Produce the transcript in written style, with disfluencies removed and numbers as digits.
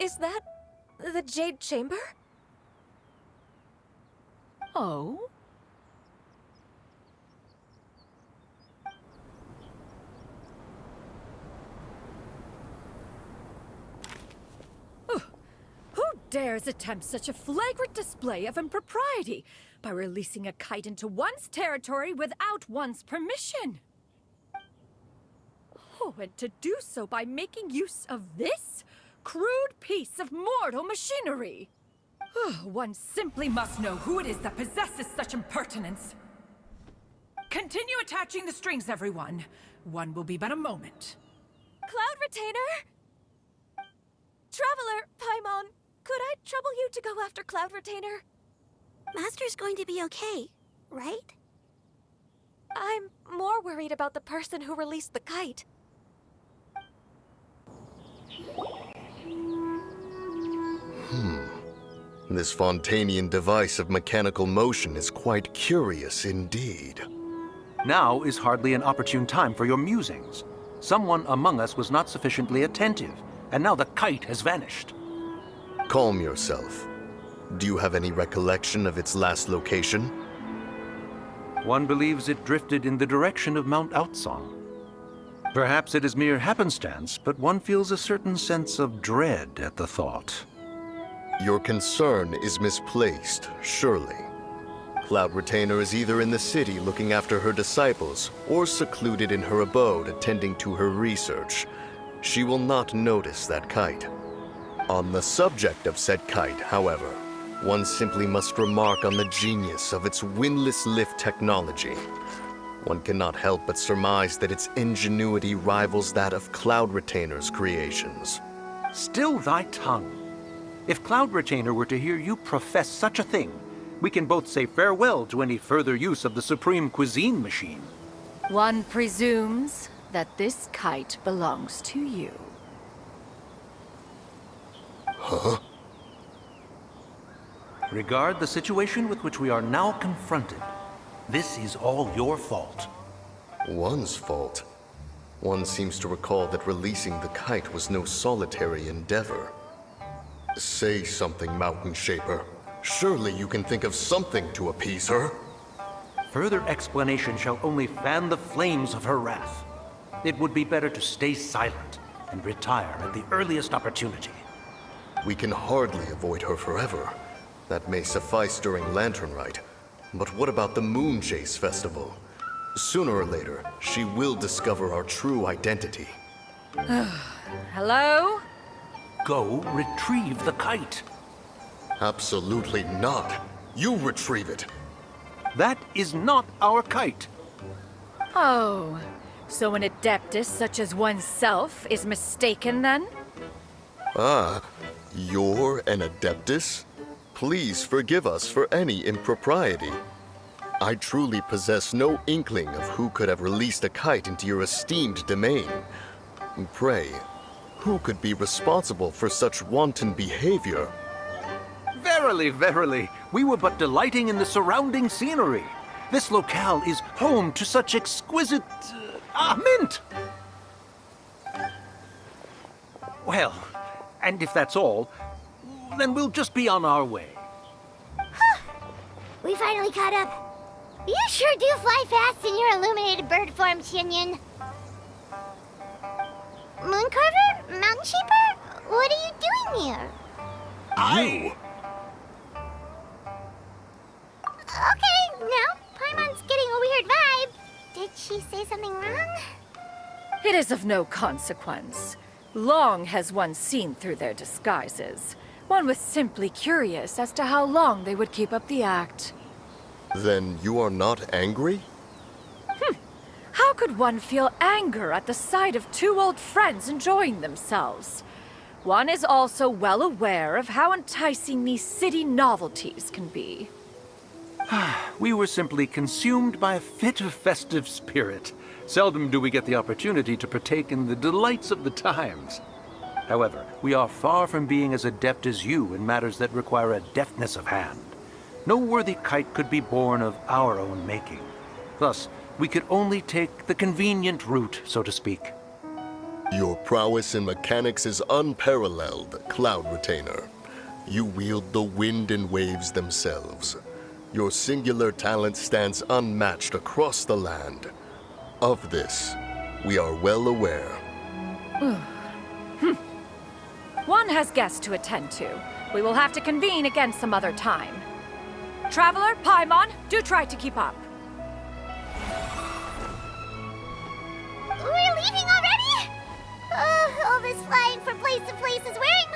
Is that the Jade Chamber? Oh? Who dares attempt such a flagrant display of impropriety by releasing a kite into one's territory without one's permission? Oh, and to do so by making use of this crude piece of mortal machinery. One simply must know who it is that possesses such impertinence. Continue attaching the strings, everyone. One will be but a moment. Cloud Retainer? Traveler, Paimon, could I trouble you to go after Cloud Retainer? Master's going to be okay, right? I'm more worried about the person who released the kite. This Fontanian device of mechanical motion is quite curious indeed. Now is hardly an opportune time for your musings. Someone among us was not sufficiently attentive, and now the kite has vanished. Calm yourself. Do you have any recollection of its last location? One believes it drifted in the direction of Mount Outsong. Perhaps it is mere happenstance, but one feels a certain sense of dread at the thought. Your concern is misplaced, surely. Cloud Retainer is either in the city looking after her disciples, or secluded in her abode attending to her research. She will not notice that kite. On the subject of said kite, however, one simply must remark on the genius of its windless lift technology. One cannot help but surmise that its ingenuity rivals that of Cloud Retainer's creations. Still thy tongue. If Cloud Retainer were to hear you profess such a thing, we can both say farewell to any further use of the Supreme Cuisine Machine. One presumes that this kite belongs to you. Huh? Regard the situation with which we are now confronted. This is all your fault. One's fault? One seems to recall that releasing the kite was no solitary endeavor. Say something, Mountain Shaper. Surely you can think of something to appease her. Further explanation shall only fan the flames of her wrath. It would be better to stay silent and retire at the earliest opportunity. We can hardly avoid her forever. That may suffice during Lantern Rite. But what about the Moon Chase Festival? Sooner or later, she will discover our true identity. Hello? Go retrieve the kite. Absolutely not. You retrieve it. That is not our kite. Oh, so an adeptus such as oneself is mistaken then? Ah, you're an Adeptus? Please forgive us for any impropriety. I truly possess no inkling of who could have released a kite into your esteemed domain. Pray, who could be responsible for such wanton behavior? Verily, verily, we were but delighting in the surrounding scenery. This locale is home to such exquisite... mint! Well, and if that's all, then we'll just be on our way. We finally caught up. You sure do fly fast in your illuminated bird form, Xianyun. Moon Carver? Mountain Shaper? What are you doing here? You? Okay, now Paimon's getting a weird vibe. Did she say something wrong? It is of no consequence. Long has one seen through their disguises. One was simply curious as to how long they would keep up the act. Then you are not angry? How could one feel anger at the sight of two old friends enjoying themselves? One is also well aware of how enticing these city novelties can be. We were simply consumed by a fit of festive spirit. Seldom do we get the opportunity to partake in the delights of the times. However, we are far from being as adept as you in matters that require a deftness of hand. No worthy kite could be born of our own making. Thus, we could only take the convenient route, so to speak. Your prowess in mechanics is unparalleled, Cloud Retainer. You wield the wind and waves themselves. Your singular talent stands unmatched across the land. Of this, we are well aware. One has guests to attend to. We will have to convene again some other time. Traveler, Paimon, do try to keep up. We're leaving already? All this flying from place to place is wearing